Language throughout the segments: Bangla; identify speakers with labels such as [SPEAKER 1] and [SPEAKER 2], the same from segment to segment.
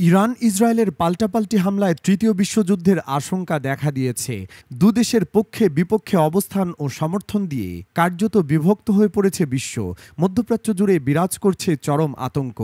[SPEAKER 1] ইরান ইসরায়েলের পাল্টাপাল্টি হামলায় তৃতীয় বিশ্বযুদ্ধের আশঙ্কা দেখা দিয়েছে। দুদেশের পক্ষে বিপক্ষে অবস্থান ও সমর্থন দিয়ে কার্যত বিভক্ত হয়ে পড়েছে বিশ্ব। মধ্যপ্রাচ্য জুড়ে বিরাজ করছে চরম আতঙ্ক।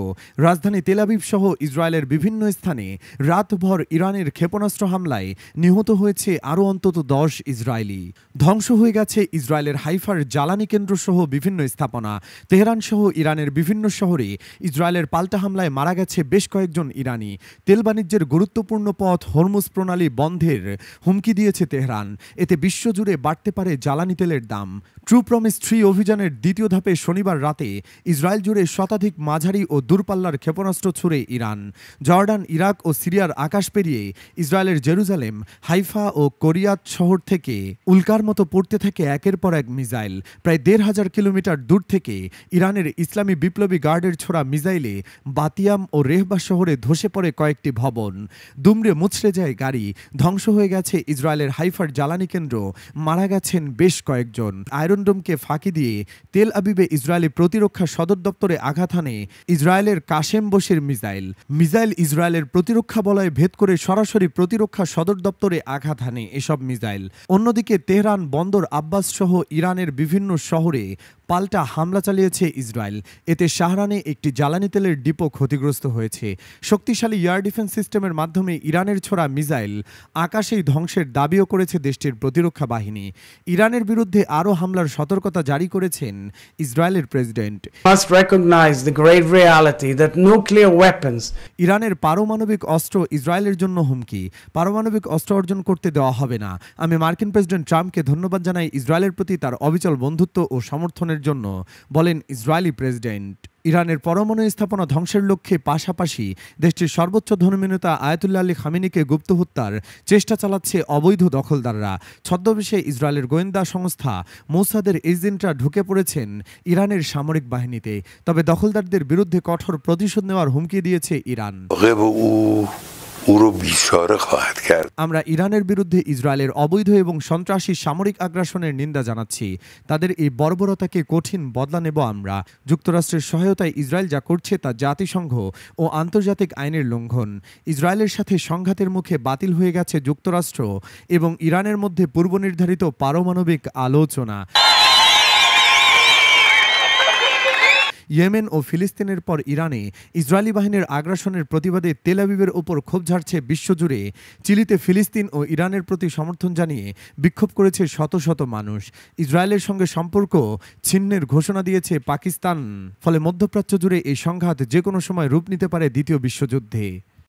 [SPEAKER 1] রাজধানী তেল আবিব সহ ইসরায়েলের বিভিন্ন স্থানে রাতভর ইরানের ক্ষেপণাস্ত্র হামলায় নিহত হয়েছে আরও অন্তত 10 ইসরায়েলি। ধ্বংস হয়ে গেছে ইসরায়েলের হাইফার জ্বালানি কেন্দ্র সহ বিভিন্ন স্থাপনা। তেহরান সহ ইরানের বিভিন্ন শহরে ইসরায়েলের পাল্টা হামলায় মারা গেছে বেশ কয়েকজন ইরানি। তেল বাণিজ্যের গুরুত্বপূর্ণ পথ হরমুজ প্রণালী বন্ধের হুমকি দিয়েছে তেহরান। এতে বিশ্বজুড়ে বাড়তে পারে জ্বালানি তেলের দাম। ট্রু প্রমিস 3 অভিযানের দ্বিতীয় ধাপে শনিবার রাতে ইসরায়েল জুড়ে শতাধিক মাঝারি ও দূরপাল্লার ক্ষেপণাস্ত্র ছুড়ে ইরান। জর্ডান, ইরাক ও সিরিয়ার আকাশ পেরিয়ে ইসরায়েলের জেরুজালেম, হাইফা ও কোরিয়াত শহর থেকে উল্কার মতো পড়তে থাকে একের পর এক মিসাইল। প্রায় 1,500 কিলোমিটার দূর থেকে ইরানের ইসলামী বিপ্লবী গার্ডের ছোড়া মিসাইলে বাতিয়াম ও রেহবা শহরে ধসে পড়ে কয়েকটি ভবন। দুমড়ে মুচড়ে যায় গাড়ি। ধ্বংস হয়ে গেছে ইসরায়েলের হাইফার জ্বালানি কেন্দ্র। মারা গেছেন বেশ কয়েকজন। আয়রন ডোমকে ফাঁকি দিয়ে তেল আবিবে ইসরায়েলি প্রতিরক্ষা সদর দপ্তরে আঘাত হানে ইসরায়েলের কাশেম বশির মিসাইল ইসরায়েলের প্রতিরক্ষা বলয় ভেদ করে সরাসরি প্রতিরক্ষা সদর দপ্তরে আঘাত হানে এসব মিসাইল। অন্যদিকে তেহরান, বন্দর আব্বাস সহ ইরানের বিভিন্ন শহরে পাল্টা হামলা চালিয়েছে ইসরায়েল। এতে শাহরানে একটি জ্বালানি তেলের ডিপো ক্ষতিগ্রস্ত হয়েছে। শক্তিশালী এয়ার ডিফেন্স সিস্টেমের মাধ্যমে ইরানের ছোড়া মিসাইল আকাশেই ধ্বংসের দাবিও করেছে দেশটির প্রতিরক্ষা বাহিনী। ইরানের বিরুদ্ধে আরও হামলার সতর্কতা জারি করেছেন ইসরায়েলের প্রেসিডেন্ট। ইরানের পারমাণবিক অস্ত্র ইসরায়েলের জন্য হুমকি। পারমাণবিক অস্ত্র অর্জন করতে দেওয়া হবে না। আমি মার্কিন প্রেসিডেন্ট ট্রাম্পকে ধন্যবাদ জানাই ইসরায়েলের প্রতি তার অবিচল বন্ধুত্ব ও সমর্থনের জন্য, বলেন ইসরায়েলি প্রেসিডেন্ট। ইরানের পরমাণু স্থাপনা ধ্বংসের লক্ষ্যে পাশাপাশি দেশটির সর্বোচ্চ ধর্মীয় আয়াতুল্লাহ আলী খামেনিকে গুপ্ত হত্যার চেষ্টা চালাচ্ছে অবৈধ দখলদাররা। ছদ্মবেশে ইসরায়েলের গোয়েন্দা সংস্থা মোসাদের এজেন্টরা ঢুকে পড়েছেন ইরানের সামরিক বাহিনীতে। তবে দখলদারদের বিরুদ্ধে কঠোর প্রতিশোধ নেওয়ার হুমকি দিয়েছে ইরান। আমরা ইরানের বিরুদ্ধে ইসরায়েলের অবৈধ এবং সন্ত্রাসী সামরিক আগ্রাসনের নিন্দা জানাচ্ছি। তাদের এই বর্বরতাকে কঠিন বদলা নেব আমরা। যুক্তরাষ্ট্রের সহায়তায় ইসরায়েল যা করছে তা জাতিসংঘ ও আন্তর্জাতিক আইনের লঙ্ঘন। ইসরায়েলের সাথে সংঘাতের মুখে বাতিল হয়ে গেছে যুক্তরাষ্ট্র এবং ইরানের মধ্যে পূর্বনির্ধারিত পারমাণবিক আলোচনা। ইয়েমেন ও ফিলিস্তিনের পর ইরানে ইসরায়েলি বাহিনীর আগ্রাসনের প্রতিবাদে তেল আবিবের ওপর ক্ষোভ ঝাড়ছে বিশ্বজুড়ে। চিলিতে ফিলিস্তিন ও ইরানের প্রতি সমর্থন জানিয়ে বিক্ষোভ করেছে শত শত মানুষ। ইসরায়েলের সঙ্গে সম্পর্ক ছিন্নের ঘোষণা দিয়েছে পাকিস্তান। ফলে মধ্যপ্রাচ্য জুড়ে এই সংঘাত যে কোনো সময় রূপ নিতে পারে দ্বিতীয় বিশ্বযুদ্ধে।